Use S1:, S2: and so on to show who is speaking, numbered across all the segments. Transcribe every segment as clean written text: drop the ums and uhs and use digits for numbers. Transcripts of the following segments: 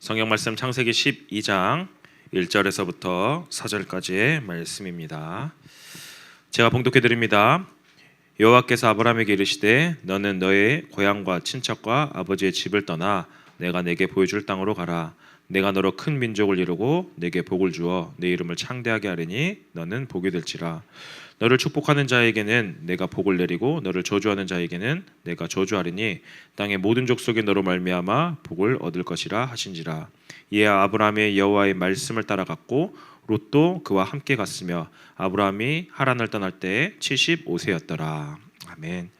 S1: 성경 말씀 창세기 12장 1절에서부터 4절까지의 말씀입니다. 제가 봉독해 드립니다. 여호와께서 아브라함에게 이르시되 너는 너의 고향과 친척과 아버지의 집을 떠나 내가 내게 보여줄 땅으로 가라. 내가 너로 큰 민족을 이루고 내게 복을 주어 내 이름을 창대하게 하리니 너는 복이 될지라. 너를 축복하는 자에게는 내가 복을 내리고 너를 저주하는 자에게는 내가 저주하리니 땅의 모든 족속이 너로 말미암아 복을 얻을 것이라 하신지라. 이에 아브라함이 여호와의 말씀을 따라갔고 롯도 그와 함께 갔으며 아브라함이 하란을 떠날 때에 75세였더라. 아멘.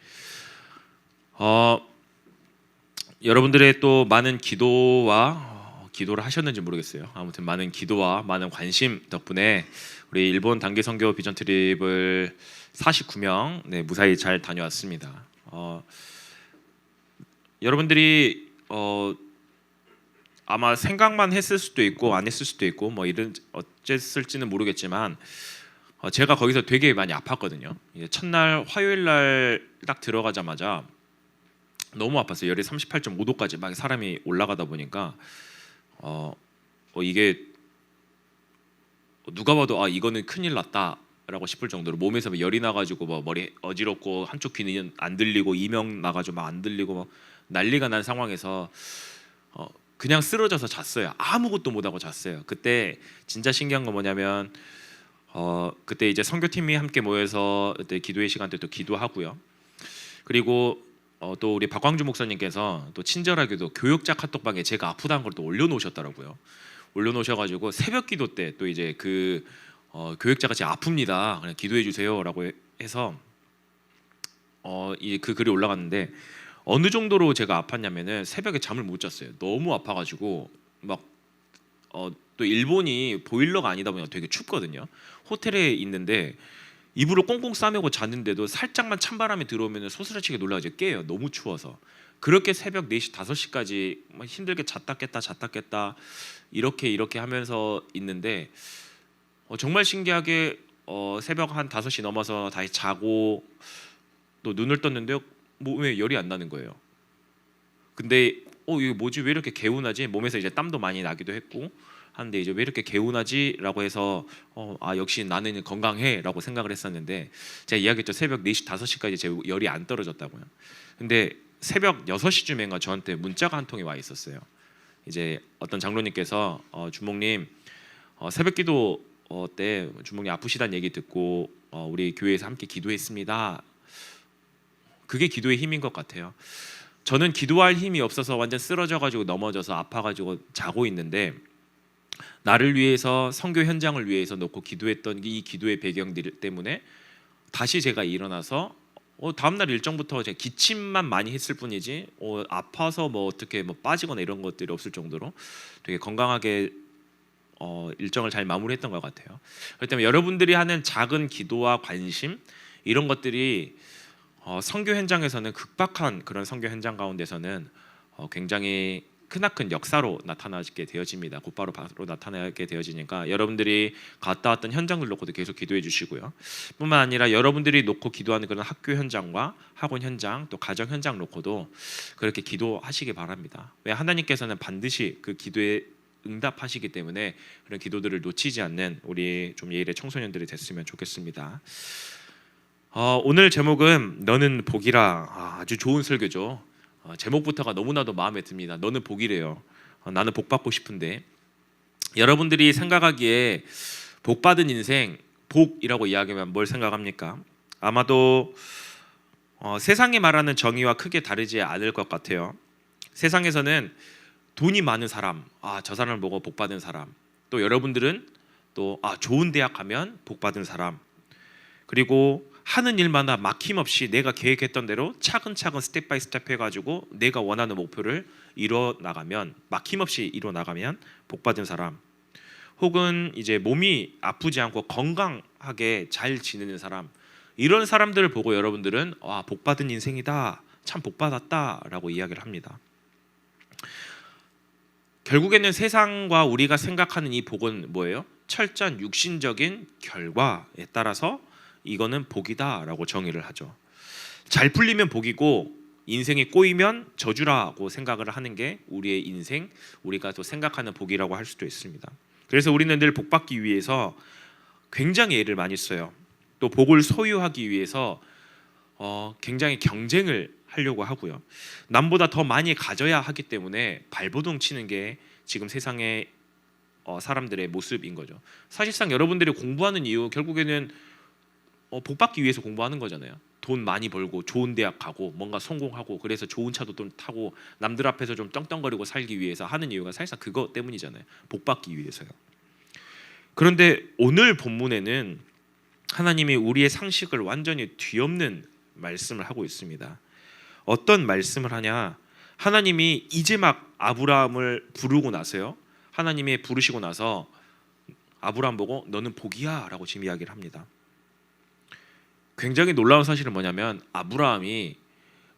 S1: 여러분들의 또 많은 기도를 하셨는지 모르겠어요. 아무튼 많은 기도와 많은 관심 덕분에 우리 일본 단기 선교 비전 트립을 49명 무사히 잘 다녀왔습니다. 여러분들이 아마 생각만 했을 수도 있고 안 했을 수도 있고 뭐 이런 어쨌을지는 모르겠지만 제가 거기서 되게 많이 아팠거든요. 첫날 화요일 날 딱 들어가자마자 너무 아팠어요. 열이 38.5도까지 막 사람이 올라가다 보니까 이게 누가 봐도 이거는 큰일 났다라고 싶을 정도로 몸에서 열이 나가지고 뭐 머리 어지럽고 한쪽 귀는 안 들리고 이명 나가지고 막 안 들리고 막 난리가 난 상황에서 그냥 쓰러져서 잤어요. 아무것도 못하고 잤어요. 그때 진짜 신기한 건 뭐냐면 그때 이제 선교팀이 함께 모여서 그때 기도의 시간 때 또 기도하고요. 그리고 또 우리 박광주 목사님께서 또 친절하게도 교역자 카톡방에 제가 아프다는 걸 또 올려놓으셨더라고요. 올려놓으셔가지고 새벽 기도 때 또 이제 그 교역자가 제가 아픕니다. 그냥 기도해 주세요라고 해서 그 글이 올라갔는데 어느 정도로 제가 아팠냐면은 새벽에 잠을 못 잤어요. 너무 아파가지고 막 또 일본이 보일러가 아니다 보니까 되게 춥거든요. 호텔에 있는데 이불을 꽁꽁 싸매고 잤는데도 살짝만 찬바람이 들어오면 소스라치게 놀라가지고 깨요. 너무 추워서. 그렇게 새벽 4시, 5시까지 힘들게 잤다 깼다 이렇게 하면서 있는데 정말 신기하게 새벽 한 5시 넘어서 다시 자고 또 눈을 떴는데 몸에 열이 안 나는 거예요. 근데 이거 뭐지? 왜 이렇게 개운하지? 몸에서 이제 땀도 많이 나기도 했고 하는데 이제 왜 이렇게 개운하지라고 해서 역시 나는 건강해라고 생각을 했었는데 제가 이야기했죠. 새벽 4시, 5시까지 제 열이 안 떨어졌다고요. 근데 새벽 6시쯤인가 저한테 문자가 한 통이 와 있었어요. 이제 어떤 장로님께서 주목님 새벽기도 때 주목님 아프시다는 얘기 듣고 우리 교회에서 함께 기도했습니다. 그게 기도의 힘인 것 같아요. 저는 기도할 힘이 없어서 완전 쓰러져가지고 넘어져서 아파가지고 자고 있는데 나를 위해서 선교 현장을 위해서 놓고 기도했던 이 기도의 배경들 때문에 다시 제가 일어나서 다음날 일정부터 제가 기침만 많이 했을 뿐이지 아파서 뭐 어떻게 뭐 빠지거나 이런 것들이 없을 정도로 되게 건강하게 일정을 잘 마무리했던 것 같아요. 그렇기 때문에 여러분들이 하는 작은 기도와 관심 이런 것들이 선교 현장에서는 극박한 그런 선교 현장 가운데서는 굉장히 크나큰 역사로 나타나게 되어집니다. 곧바로 바로 나타나게 되어지니까 여러분들이 갔다 왔던 현장들 놓고도 계속 기도해 주시고요. 뿐만 아니라 여러분들이 놓고 기도하는 그런 학교 현장과 학원 현장 또 가정 현장 놓고도 그렇게 기도하시기 바랍니다. 왜 하나님께서는 반드시 그 기도에 응답하시기 때문에 그런 기도들을 놓치지 않는 우리 좀 예일의 청소년들이 됐으면 좋겠습니다. 오늘 제목은 너는 복이라. 아주 좋은 설교죠. 제목부터가 너무나도 마음에 듭니다. 너는 복이래요. 나는 복 받고 싶은데 여러분들이 생각하기에 복 받은 인생, 복이라고 이야기하면 뭘 생각합니까? 아마도 세상이 말하는 정의와 크게 다르지 않을 것 같아요. 세상에서는 돈이 많은 사람, 저 사람을 보고 복 받은 사람, 또 여러분들은 또 좋은 대학 가면 복 받은 사람, 그리고 하는 일마다 막힘없이 내가 계획했던 대로 차근차근 스텝 바이 스텝 해가지고 내가 원하는 목표를 이뤄나가면 막힘없이 이뤄나가면 복받은 사람, 혹은 이제 몸이 아프지 않고 건강하게 잘 지내는 사람, 이런 사람들을 보고 여러분들은 복받은 인생이다, 참 복받았다라고 이야기를 합니다. 결국에는 세상과 우리가 생각하는 이 복은 뭐예요? 철저한 육신적인 결과에 따라서 이거는 복이다라고 정의를 하죠. 잘 풀리면 복이고 인생이 꼬이면 저주라고 생각을 하는 게 우리의 인생, 우리가 또 생각하는 복이라고 할 수도 있습니다. 그래서 우리는 늘 복받기 위해서 굉장히 애를 많이 써요. 또 복을 소유하기 위해서 굉장히 경쟁을 하려고 하고요. 남보다 더 많이 가져야 하기 때문에 발버둥 치는 게 지금 세상의 사람들의 모습인 거죠. 사실상 여러분들이 공부하는 이유 결국에는 복받기 위해서 공부하는 거잖아요. 돈 많이 벌고 좋은 대학 가고 뭔가 성공하고 그래서 좋은 차도 좀 타고 남들 앞에서 좀 떵떵거리고 살기 위해서 하는 이유가 사실상 그거 때문이잖아요. 복받기 위해서요. 그런데 오늘 본문에는 하나님이 우리의 상식을 완전히 뒤엎는 말씀을 하고 있습니다. 어떤 말씀을 하냐? 하나님이 이제 막 아브라함을 부르고 나서요. 하나님이 부르시고 나서 아브라함 보고 너는 복이야 라고 지금 이야기를 합니다. 굉장히 놀라운 사실은 뭐냐면 아브라함이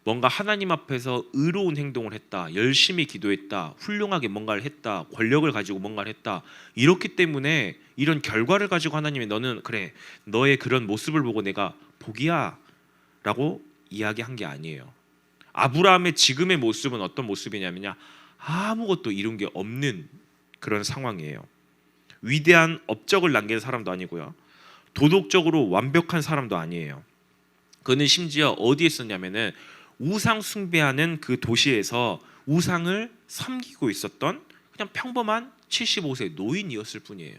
S1: 뭔가 하나님 앞에서 의로운 행동을 했다, 열심히 기도했다, 훌륭하게 뭔가를 했다, 권력을 가지고 뭔가를 했다, 이렇기 때문에 이런 결과를 가지고 하나님이 너는 그래 너의 그런 모습을 보고 내가 복이야 라고 이야기한 게 아니에요. 아브라함의 지금의 모습은 어떤 모습이냐면요, 아무것도 이룬 게 없는 그런 상황이에요. 위대한 업적을 남긴 사람도 아니고요, 도덕적으로 완벽한 사람도 아니에요. 그는 심지어 어디에 있었냐면은 우상 숭배하는 그 도시에서 우상을 섬기고 있었던 그냥 평범한 75세 노인이었을 뿐이에요.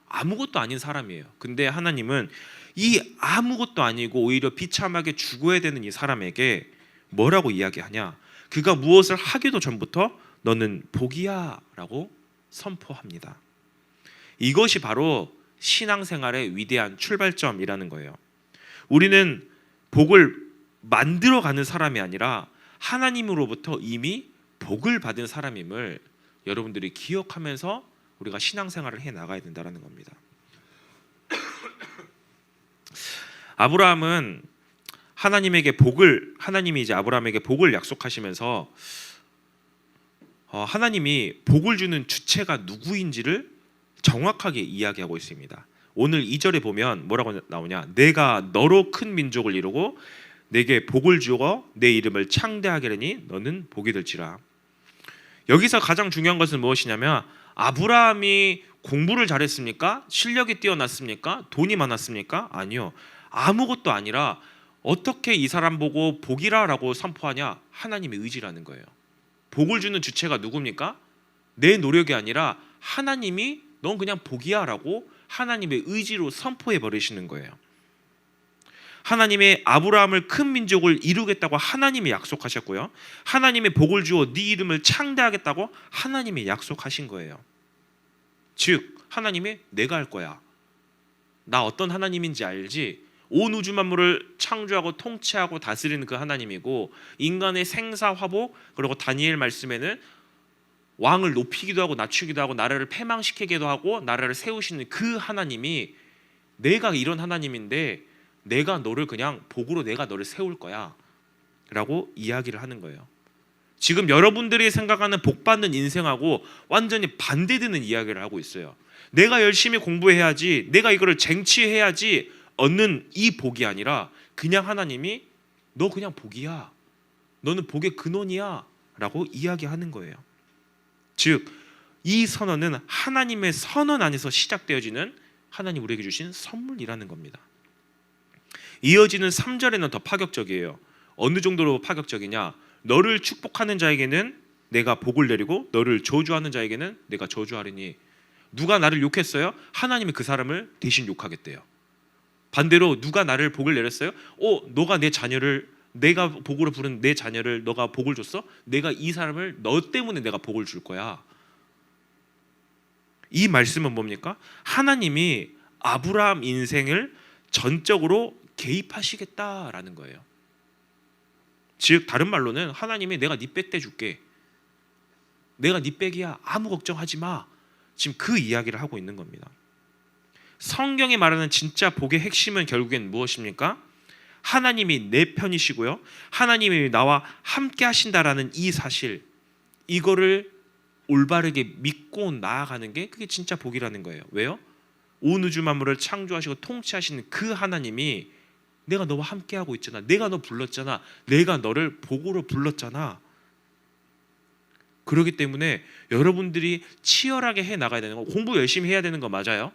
S1: 아무것도 아닌 사람이에요. 근데 하나님은 이 아무것도 아니고 오히려 비참하게 죽어야 되는 이 사람에게 뭐라고 이야기하냐? 그가 무엇을 하기도 전부터 너는 복이야 라고 선포합니다. 이것이 바로 신앙생활의 위대한 출발점이라는 거예요. 우리는 복을 만들어가는 사람이 아니라 하나님으로부터 이미 복을 받은 사람임을 여러분들이 기억하면서 우리가 신앙생활을 해 나가야 된다는 겁니다. 아브라함은 하나님이 이제 아브라함에게 복을 약속하시면서 하나님이 복을 주는 주체가 누구인지를 정확하게 이야기하고 있습니다. 오늘 2절에 보면 뭐라고 나오냐? 내가 너로 큰 민족을 이루고 내게 복을 주어 내 이름을 창대하게 하리니 너는 복이 될지라. 여기서 가장 중요한 것은 무엇이냐면 아브라함이 공부를 잘했습니까? 실력이 뛰어났습니까? 돈이 많았습니까? 아니요. 아무것도 아니라 어떻게 이 사람 보고 복이라라고 선포하냐? 하나님의 의지라는 거예요. 복을 주는 주체가 누굽니까? 내 노력이 아니라 하나님이 넌 그냥 복이야 라고 하나님의 의지로 선포해 버리시는 거예요. 하나님의 아브라함을 큰 민족을 이루겠다고 하나님이 약속하셨고요, 하나님의 복을 주어 네 이름을 창대하겠다고 하나님이 약속하신 거예요. 즉 하나님이 내가 할 거야, 나 어떤 하나님인지 알지? 온 우주 만물을 창조하고 통치하고 다스리는 그 하나님이고, 인간의 생사화복, 그리고 다니엘 말씀에는 왕을 높이기도 하고 낮추기도 하고 나라를 패망시키기도 하고 나라를 세우시는 그 하나님이 내가 이런 하나님인데 내가 너를 그냥 복으로 내가 너를 세울 거야 라고 이야기를 하는 거예요. 지금 여러분들이 생각하는 복받는 인생하고 완전히 반대되는 이야기를 하고 있어요. 내가 열심히 공부해야지, 내가 이거를 쟁취해야지 얻는 이 복이 아니라 그냥 하나님이 너 그냥 복이야, 너는 복의 근원이야 라고 이야기하는 거예요. 즉 이 선언은 하나님의 선언 안에서 시작되어지는 하나님 우리에게 주신 선물이라는 겁니다. 이어지는 3절에는 더 파격적이에요. 어느 정도로 파격적이냐? 너를 축복하는 자에게는 내가 복을 내리고 너를 저주하는 자에게는 내가 저주하리니. 누가 나를 욕했어요? 하나님이 그 사람을 대신 욕하겠대요. 반대로 누가 나를 복을 내렸어요? 너가 내 자녀를, 내가 복으로 부른 내 자녀를 너가 복을 줬어? 내가 이 사람을 너 때문에 내가 복을 줄 거야. 이 말씀은 뭡니까? 하나님이 아브라함 인생을 전적으로 개입하시겠다라는 거예요. 즉 다른 말로는 하나님이 내가 네 백 떼줄게, 내가 네 백이야, 아무 걱정하지 마, 지금 그 이야기를 하고 있는 겁니다. 성경이 말하는 진짜 복의 핵심은 결국엔 무엇입니까? 하나님이 내 편이시고요, 하나님이 나와 함께 하신다라는 이 사실, 이거를 올바르게 믿고 나아가는 게 그게 진짜 복이라는 거예요. 왜요? 온 우주 만물을 창조하시고 통치하시는 그 하나님이 내가 너와 함께하고 있잖아. 내가 너 불렀잖아. 내가 너를 복으로 불렀잖아. 그렇기 때문에 여러분들이 치열하게 해 나가야 되는 거, 공부 열심히 해야 되는 거 맞아요.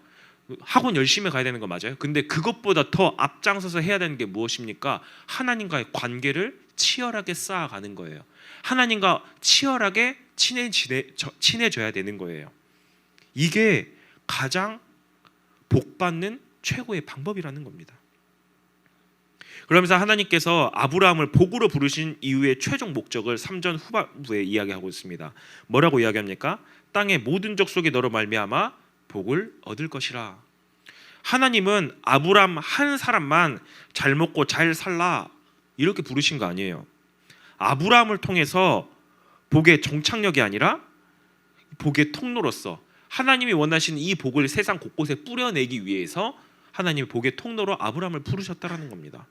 S1: 학원 열심히 가야 되는 거 맞아요. 근데 그것보다 더 앞장서서 해야 되는 게 무엇입니까? 하나님과의 관계를 치열하게 쌓아가는 거예요. 하나님과 치열하게 친해져야 되는 거예요. 이게 가장 복받는 최고의 방법이라는 겁니다. 그러면서 하나님께서 아브라함을 복으로 부르신 이후의 최종 목적을 3전 후반부에 이야기하고 있습니다. 뭐라고 이야기합니까? 땅의 모든 족속이 너로 말미암아 복을 얻을 것이라. 하나님은 아브라함 한 사람만 잘 먹고 잘 살라 이렇게 부르신 거 아니에요. 아브라함을 통해서 복의 종착역이 아니라 복의 통로로서 하나님이 원하시는 이 복을 세상 곳곳에 뿌려내기 위해서 하나님이 복의 통로로 아브라함을 부르셨다라는 겁니다.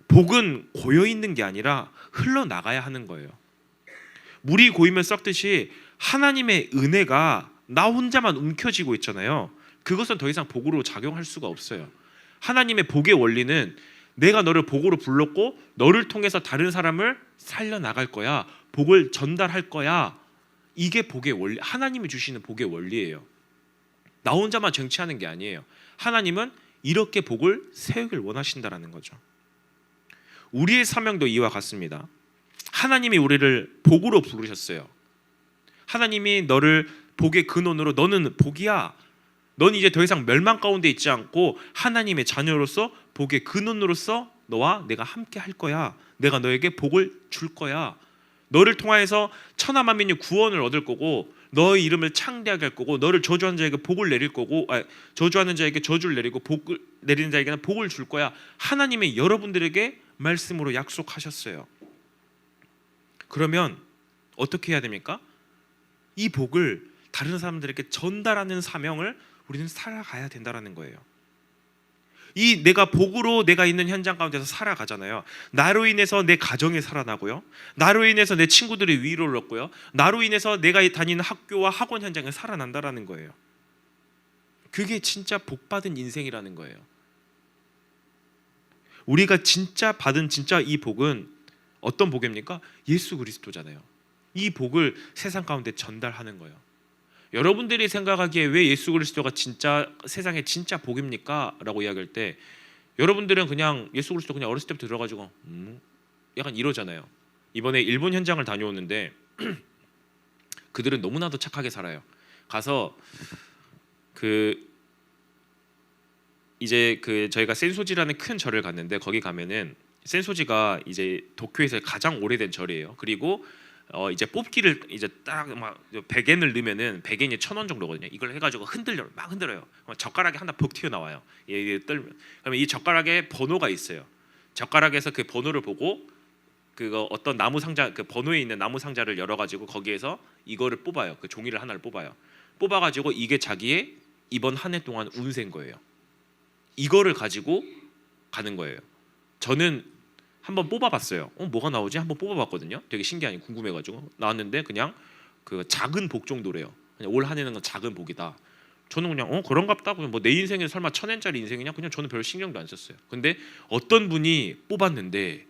S1: 복은 고여있는 게 아니라 흘러나가야 하는 거예요. 물이 고이면 썩듯이 하나님의 은혜가 나 혼자만 움켜쥐고 있잖아요. 그것은 더 이상 복으로 작용할 수가 없어요. 하나님의 복의 원리는 내가 너를 복으로 불렀고 너를 통해서 다른 사람을 살려나갈 거야. 복을 전달할 거야. 이게 복의 원리, 하나님이 주시는 복의 원리예요. 나 혼자만 쟁취하는 게 아니에요. 하나님은 이렇게 복을 세우길 원하신다라는 거죠. 우리의 사명도 이와 같습니다. 하나님이 우리를 복으로 부르셨어요. 하나님이 너를 복의 근원으로, 너는 복이야. 넌 이제 더 이상 멸망 가운데 있지 않고 하나님의 자녀로서 복의 근원으로서 너와 내가 함께 할 거야. 내가 너에게 복을 줄 거야. 너를 통하여서 천하 만민이 구원을 얻을 거고 너의 이름을 창대하게 할 거고 너를 저주하는 자에게 복을 내릴 거고 저주하는 자에게 저주를 내리고 복을 내리는 자에게는 복을 줄 거야. 하나님이 여러분들에게 말씀으로 약속하셨어요. 그러면 어떻게 해야 됩니까? 이 복을 다른 사람들에게 전달하는 사명을 우리는 살아가야 된다는 거예요. 이 내가 복으로 내가 있는 현장 가운데서 살아가잖아요. 나로 인해서 내 가정이 살아나고요. 나로 인해서 내 친구들이 위로를 얻고요. 나로 인해서 내가 다니는 학교와 학원 현장에 살아난다라는 거예요. 그게 진짜 복받은 인생이라는 거예요. 우리가 진짜 받은 진짜 이 복은 어떤 복입니까? 예수 그리스도잖아요. 이 복을 세상 가운데 전달하는 거예요. 여러분들이 생각하기에 왜 예수 그리스도가 진짜 세상에 진짜 복입니까? 라고 이야기할 때 여러분들은 그냥 예수 그리스도 그냥 어렸을 때부터 들어가지고 약간 이러잖아요. 이번에 일본 현장을 다녀오는데 그들은 너무나도 착하게 살아요. 가서 이제 저희가 센소지라는 큰 절을 갔는데 거기 가면은 센소지가 이제 도쿄에서 가장 오래된 절이에요. 그리고 이제 뽑기를 이제 딱 막 100엔을 넣으면은 100엔이 1,000원 정도거든요. 이걸 해가지고 막 흔들어요. 젓가락이 하나 벅 튀어나와요. 얘 떨면. 그러면 이 젓가락에 번호가 있어요. 젓가락에서 그 번호를 보고 그거 어떤 나무 상자, 그 번호에 있는 나무 상자를 열어가지고 거기에서 이거를 뽑아요. 그 종이를 하나를 뽑아요. 뽑아가지고 이게 자기의 이번 한 해 동안 운세인 거예요. 이거를 가지고 가는 거예요. 저는 한번 뽑아봤어요. 뭐가 나오지? 한번 뽑아봤거든요. 되게 신기하니 궁금해가지고 나왔는데 그냥 그 작은 복 정도래요. 그냥 올 한 해는 작은 복이다. 저는 그냥 그런갑다. 뭐 내 인생에 설마 1,000엔짜리 인생이냐? 그냥 저는 별 신경도 안 썼어요. 근데 어떤 분이 뽑았는데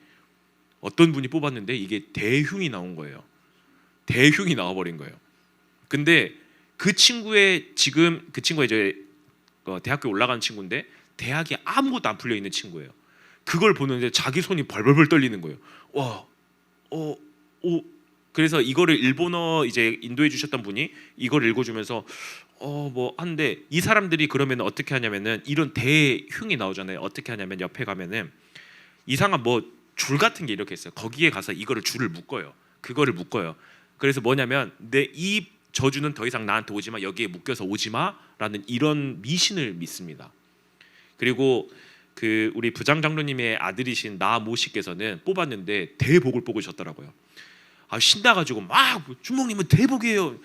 S1: 이게 대흉이 나온 거예요. 대흉이 나와버린 거예요. 근데 그 친구가 이제 대학교 올라가는 친구인데 대학이 아무것도 안 풀려 있는 친구예요. 그걸 보는데 자기 손이 벌벌벌 떨리는 거예요. 그래서 이거를 일본어 이제 인도해 주셨던 분이 이걸 읽어주면서 뭐 한데 이 사람들이 그러면 어떻게 하냐면은 이런 대흉이 나오잖아요. 어떻게 하냐면 옆에 가면은 이상한 뭐 줄 같은 게 이렇게 있어요. 거기에 가서 이거를 줄을 묶어요. 그거를 묶어요. 그래서 뭐냐면 내 이 저주는 더 이상 나한테 오지 마. 여기에 묶여서 오지 마라는 이런 미신을 믿습니다. 그리고 우리 부장 장로님의 아들이신 나모 씨께서는 뽑았는데 대복을 뽑으셨더라고요. 신나가지고 막 주목님은 대복이에요.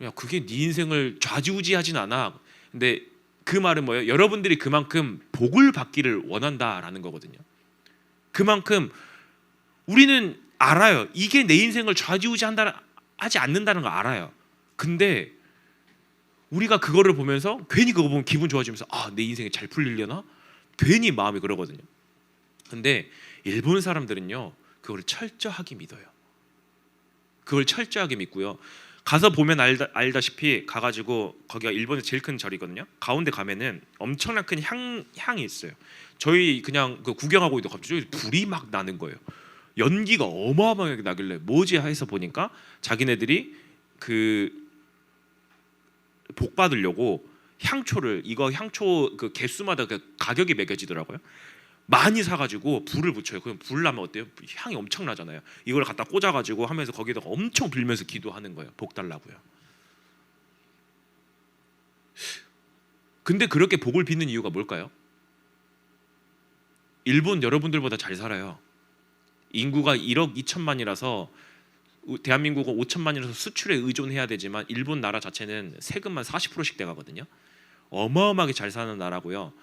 S1: 야, 그게 네 인생을 좌지우지하진 않아. 근데 그 말은 뭐예요? 여러분들이 그만큼 복을 받기를 원한다라는 거거든요. 그만큼 우리는 알아요. 이게 내 인생을 좌지우지하지 않는다는 거 알아요. 근데 우리가 그거를 보면서 괜히 그거 보면 기분 좋아지면서 내 인생이 잘 풀리려나? 괜히 마음이 그러거든요. 근데 일본 사람들은요 그걸 철저하게 믿어요. 그걸 철저하게 믿고요. 가서 보면 알다시피 가가지고 거기가 일본에서 제일 큰 절이거든요. 가운데 가면은 엄청난 큰 향이 있어요. 저희 그냥 그 구경하고 있는데 갑자기 불이 막 나는 거예요. 연기가 어마어마하게 나길래 뭐지 해서 보니까 자기네들이 그 복 받으려고 향초를 이거 향초 그 개수마다 그 가격이 매겨지더라고요. 많이 사가지고 불을 붙여요. 그럼 불 나면 어때요? 향이 엄청 나잖아요. 이걸 갖다 꽂아가지고 하면서 거기다가 엄청 빌면서 기도하는 거예요. 복 달라고요. 근데 그렇게 복을 빚는 이유가 뭘까요? 일본 여러분들보다 잘 살아요. 인구가 1억 2천만이라서 대한민국은 5천만이라서 수출에 의존해야 되지만 일본 나라 자체는 세금만 40%씩 돼가거든요. 어마어마하게 잘 사는 나라고요.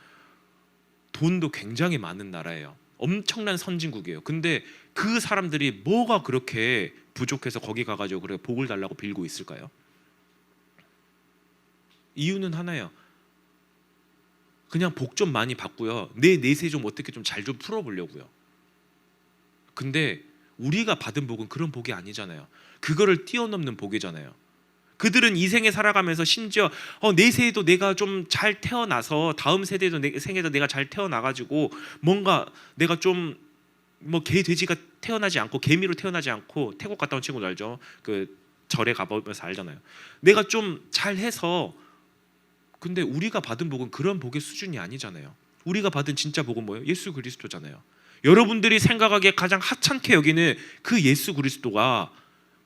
S1: 돈도 굉장히 많은 나라예요. 엄청난 선진국이에요. 근데 그 사람들이 뭐가 그렇게 부족해서 거기 가가지고 그래 복을 달라고 빌고 있을까요? 이유는 하나예요. 그냥 복 좀 많이 받고요. 내 내세 좀 어떻게 좀 잘 좀 풀어보려고요. 근데 우리가 받은 복은 그런 복이 아니잖아요. 그거를 뛰어넘는 복이잖아요. 그들은 이 생에 살아가면서 심지어 내세에도 내가 좀 잘 태어나서 다음 세대도 내 생에도 내가 잘 태어나가지고 뭔가 내가 좀 뭐 개 돼지가 태어나지 않고 개미로 태어나지 않고 태국 갔다 온 친구도 알죠. 그 절에 가보면서 알잖아요. 내가 좀 잘해서 근데 우리가 받은 복은 그런 복의 수준이 아니잖아요. 우리가 받은 진짜 복은 뭐예요? 예수 그리스도잖아요. 여러분들이 생각하기에 가장 하찮게 여기는 그 예수 그리스도가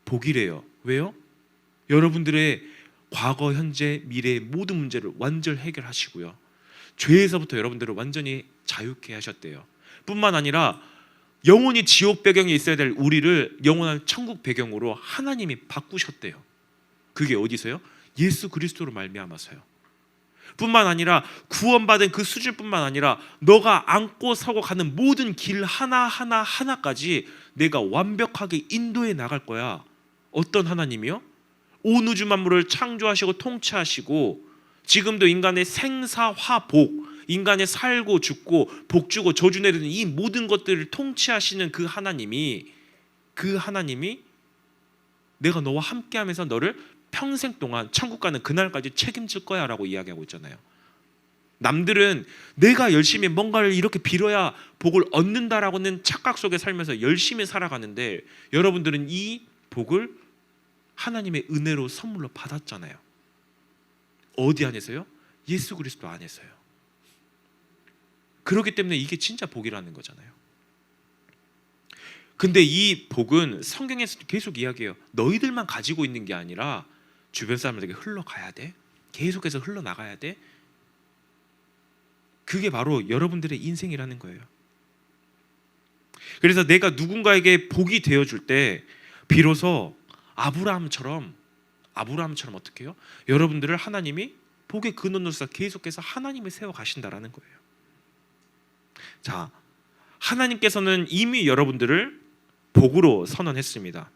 S1: 복이래요. 왜요? 여러분들의 과거, 현재, 미래의 모든 문제를 완전히 해결하시고요. 죄에서부터 여러분들을 완전히 자유케 하셨대요. 뿐만 아니라 영원히 지옥 배경에 있어야 될 우리를 영원한 천국 배경으로 하나님이 바꾸셨대요. 그게 어디서요? 예수 그리스도로 말미암아서요. 뿐만 아니라 구원받은 그 수준뿐만 아니라 너가 안고 서고 가는 모든 길 하나까지 내가 완벽하게 인도해 나갈 거야. 어떤 하나님이요? 온 우주 만물을 창조하시고 통치하시고 지금도 인간의 생사화복, 인간의 살고 죽고 복주고 저주 내리는 이 모든 것들을 통치하시는 그 하나님이 내가 너와 함께하면서 너를 평생 동안 천국 가는 그날까지 책임질 거야 라고 이야기하고 있잖아요. 남들은 내가 열심히 뭔가를 이렇게 빌어야 복을 얻는다라고는 착각 속에 살면서 열심히 살아가는데 여러분들은 이 복을 하나님의 은혜로 선물로 받았잖아요. 어디 안에서요? 예수 그리스도 안에서요. 그렇기 때문에 이게 진짜 복이라는 거잖아요. 근데 이 복은 성경에서 계속 이야기해요. 너희들만 가지고 있는 게 아니라 주변 사람들에게 흘러가야 돼. 계속해서 흘러나가야 돼. 그게 바로 여러분들의 인생이라는 거예요. 그래서 내가 누군가에게 복이 되어줄 때 비로소 아브라함처럼 어떻게 해요? 여러분들을 하나님이 복의 근원으로서 계속해서 하나님이 세워가신다라는 거예요. 자, 하나님께서는 이미 여러분들을 복으로 선언했습니다.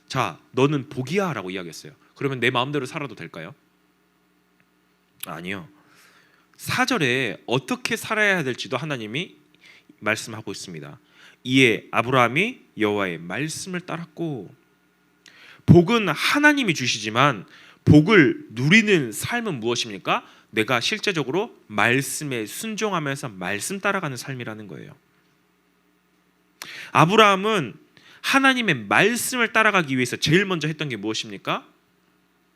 S1: 자, 너는 복이야 라고 이야기했어요. 그러면 내 마음대로 살아도 될까요? 아니요. 4절에 어떻게 살아야 될지도 하나님이 말씀하고 있습니다. 이에 아브라함이 여호와의 말씀을 따랐고, 복은 하나님이 주시지만 복을 누리는 삶은 무엇입니까? 내가 실제적으로 말씀에 순종하면서 말씀 따라가는 삶이라는 거예요. 아브라함은 하나님의 말씀을 따라가기 위해서 제일 먼저 했던 게 무엇입니까?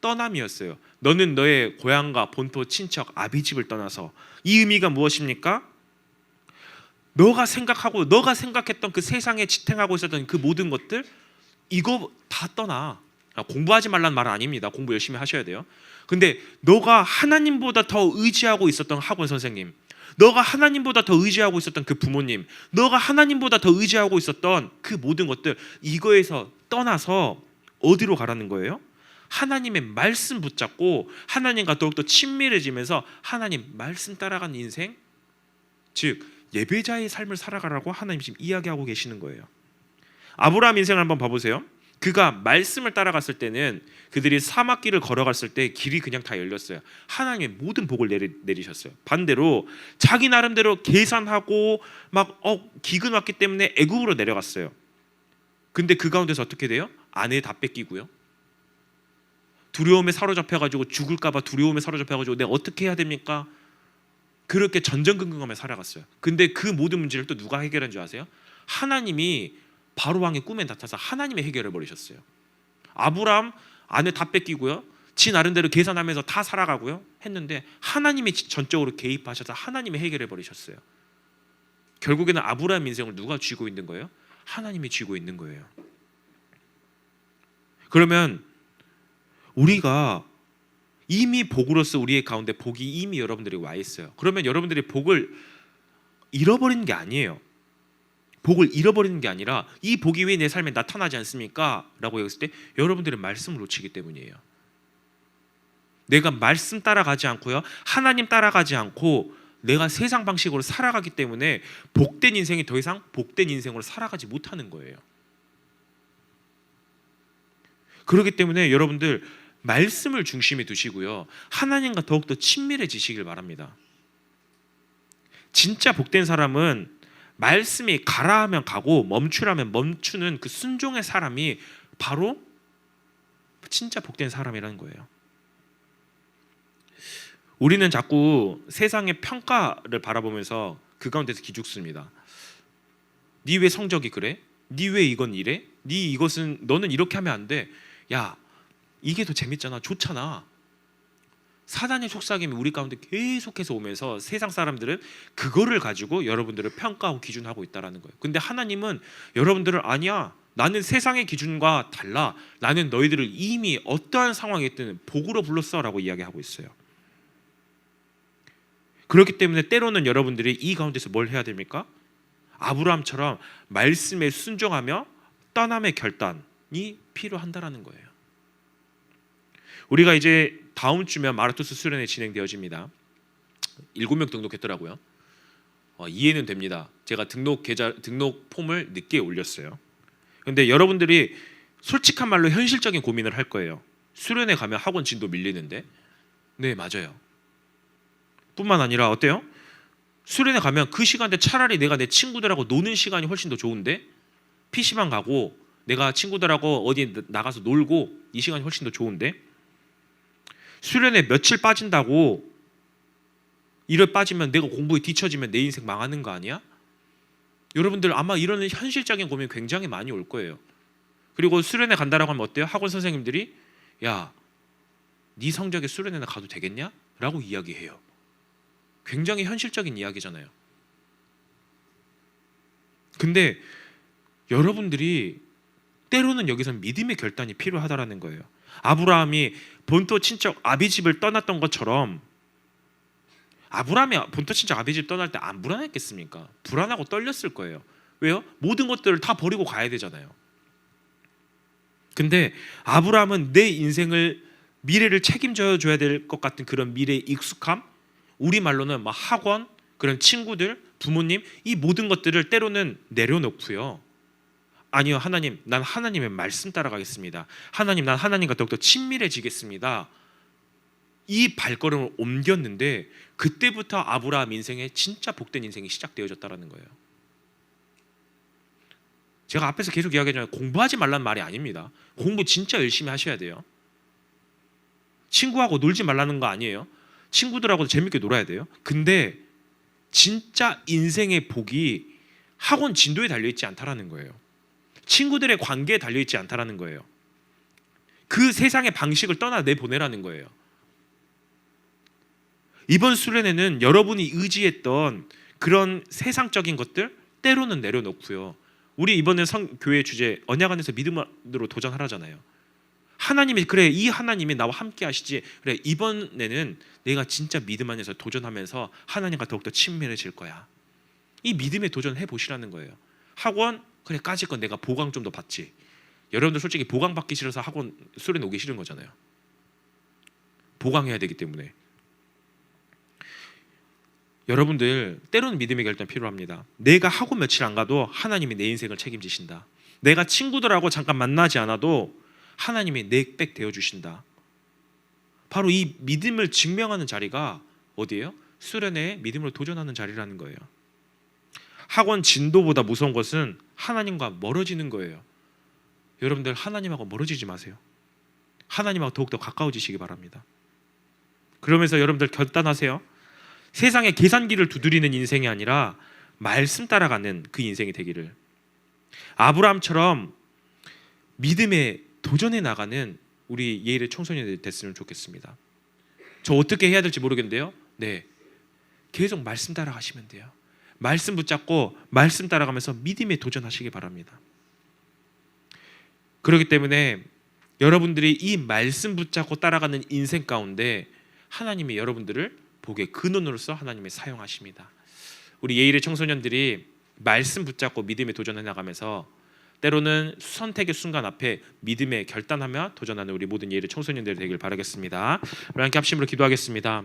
S1: 떠남이었어요. 너는 너의 고향과 본토 친척 아비집을 떠나서. 이 의미가 무엇입니까? 너가 생각했던 그 세상에 지탱하고 있었던 그 모든 것들 이거 다 떠나. 공부하지 말라는 말은 아닙니다. 공부 열심히 하셔야 돼요. 근데 너가 하나님보다 더 의지하고 있었던 학원 선생님, 너가 하나님보다 더 의지하고 있었던 그 부모님, 너가 하나님보다 더 의지하고 있었던 그 모든 것들 이거에서 떠나서 어디로 가라는 거예요? 하나님의 말씀 붙잡고 하나님과 더욱더 친밀해지면서 하나님 말씀 따라가는 인생, 즉 예배자의 삶을 살아가라고 하나님 지금 이야기하고 계시는 거예요. 아브라함 인생을 한번 봐보세요. 그가 말씀을 따라갔을 때는 그들이 사막길을 걸어갔을 때 길이 그냥 다 열렸어요. 하나님의 모든 복을 내리셨어요. 반대로 자기 나름대로 계산하고 막 기근 왔기 때문에 애굽으로 내려갔어요. 근데 그 가운데서 어떻게 돼요? 아내 다 뺏기고요. 두려움에 사로잡혀가지고 죽을까봐 두려움에 사로잡혀가지고 내가 어떻게 해야 됩니까? 그렇게 전전긍긍하며 살아갔어요. 근데 그 모든 문제를 또 누가 해결한 줄 아세요? 하나님이 바로 왕의 꿈에 나타나서 하나님이 해결해 버리셨어요. 아브라함 아내 다 뺏기고요. 지 나름대로 계산하면서 다 살아가고요. 했는데 하나님이 전적으로 개입하셔서 하나님이 해결해 버리셨어요. 결국에는 아브라함 인생을 누가 쥐고 있는 거예요? 하나님이 쥐고 있는 거예요. 그러면 우리가 이미 복으로서 우리의 가운데 복이 이미 여러분들이 와 있어요. 그러면 여러분들이 복을 잃어버리는 게 아니에요. 복을 잃어버리는 게 아니라 이 복이 왜 내 삶에 나타나지 않습니까? 라고 했을 때 여러분들의 말씀을 놓치기 때문이에요. 내가 말씀 따라가지 않고요, 하나님 따라가지 않고 내가 세상 방식으로 살아가기 때문에 복된 인생이 더 이상 복된 인생으로 살아가지 못하는 거예요. 그렇기 때문에 여러분들 말씀을 중심에 두시고요, 하나님과 더욱더 친밀해지시길 바랍니다. 진짜 복된 사람은 말씀이 가라 하면 가고 멈추라면 멈추는 그 순종의 사람이 바로 진짜 복된 사람이라는 거예요. 우리는 자꾸 세상의 평가를 바라보면서 그 가운데서 기죽습니다. 네 왜 성적이 그래? 네 왜 이건 이래? 네 이것은 너는 이렇게 하면 안 돼. 야, 이게 더 재밌잖아. 좋잖아. 사단의 속삭임이 우리 가운데 계속해서 오면서 세상 사람들은 그거를 가지고 여러분들을 평가하고 기준하고 있다는 거예요. 근데 하나님은 여러분들을 아니야, 나는 세상의 기준과 달라, 나는 너희들을 이미 어떠한 상황에 있든 복으로 불렀어 라고 이야기하고 있어요. 그렇기 때문에 때로는 여러분들이 이 가운데서 뭘 해야 됩니까? 아브라함처럼 말씀에 순종하며 떠남의 결단이 필요한다라는 거예요. 우리가 이제 다음 주면 마라토스 수련회 진행되어집니다. 7명 등록했더라고요. 이해는 됩니다. 제가 등록 폼을 늦게 올렸어요. 근데 여러분들이 솔직한 말로 현실적인 고민을 할 거예요. 수련회 가면 학원 진도 밀리는데. 네, 맞아요. 뿐만 아니라 어때요? 수련회 가면 그 시간대 차라리 내가 내 친구들하고 노는 시간이 훨씬 더 좋은데, PC방 가고 내가 친구들하고 어디 나가서 놀고 이 시간이 훨씬 더 좋은데, 수련회 며칠 빠진다고 일을 빠지면 내가 공부에 뒤처지면 내 인생 망하는 거 아니야? 여러분들 아마 이런 현실적인 고민 굉장히 많이 올 거예요. 그리고 수련회 간다라고 하면 어때요? 학원 선생님들이 야, 네 성적에 수련회나 가도 되겠냐? 라고 이야기해요. 굉장히 현실적인 이야기잖아요. 근데 여러분들이 때로는 여기서 믿음의 결단이 필요하다라는 거예요. 아브라함이 본토 친척 아비집을 떠났던 것처럼, 아브라함이 본토 친척 아비집 떠날 때 안 불안했겠습니까? 불안하고 떨렸을 거예요. 왜요? 모든 것들을 다 버리고 가야 되잖아요. 근데 아브라함은 내 인생을, 미래를 책임져 줘야 될 것 같은 그런 미래의 익숙함, 우리말로는 막 학원, 그런 친구들, 부모님, 이 모든 것들을 때로는 내려놓고요, 아니요, 하나님, 난 하나님의 말씀 따라가겠습니다. 하나님, 난 하나님과 더욱더 친밀해지겠습니다. 이 발걸음을 옮겼는데 그때부터 아브라함 인생에 진짜 복된 인생이 시작되어졌다는 거예요. 제가 앞에서 계속 이야기하지만 공부하지 말라는 말이 아닙니다. 공부 진짜 열심히 하셔야 돼요. 친구하고 놀지 말라는 거 아니에요. 친구들하고도 재밌게 놀아야 돼요. 근데 진짜 인생의 복이 학원 진도에 달려있지 않다라는 거예요. 친구들의 관계에 달려있지 않다라는 거예요. 그 세상의 방식을 떠나 내보내라는 거예요. 이번 수련회는 여러분이 의지했던 그런 세상적인 것들 때로는 내려놓고요, 우리 이번에 교회 주제 언약 안에서 믿음으로 도전하라잖아요. 하나님이, 그래, 이 하나님이 나와 함께 하시지, 그래, 이번에는 내가 진짜 믿음 안에서 도전하면서 하나님과 더욱더 친밀해질 거야. 이 믿음의 도전 해보시라는 거예요. 학원, 그래, 까짓 건 내가 보강 좀 더 받지. 여러분들 솔직히 보강 받기 싫어서 학원 수련회 오기 싫은 거잖아요. 보강해야 되기 때문에. 여러분들 때로는 믿음의 결단 필요합니다. 내가 학원 며칠 안 가도 하나님이 내 인생을 책임지신다. 내가 친구들하고 잠깐 만나지 않아도 하나님이 내 백 되어 주신다. 바로 이 믿음을 증명하는 자리가 어디예요? 수련회에 믿음으로 도전하는 자리라는 거예요. 학원 진도보다 무서운 것은 하나님과 멀어지는 거예요. 여러분들 하나님하고 멀어지지 마세요. 하나님하고 더욱더 가까워지시기 바랍니다. 그러면서 여러분들 결단하세요. 세상의 계산기를 두드리는 인생이 아니라 말씀 따라가는 그 인생이 되기를. 아브라함처럼 믿음에 도전해 나가는 우리 예일의 청소년들이 됐으면 좋겠습니다. 저 어떻게 해야 될지 모르겠는데요. 네, 계속 말씀 따라가시면 돼요. 말씀 붙잡고 말씀 따라가면서 믿음에 도전하시기 바랍니다. 그렇기 때문에 여러분들이 이 말씀 붙잡고 따라가는 인생 가운데 하나님이 여러분들을 복의 근원으로서 하나님이 사용하십니다. 우리 예일의 청소년들이 말씀 붙잡고 믿음에 도전해 나가면서 때로는 선택의 순간 앞에 믿음에 결단하며 도전하는 우리 모든 예일의 청소년들이 되길 바라겠습니다. 우리 함께 합심으로 기도하겠습니다.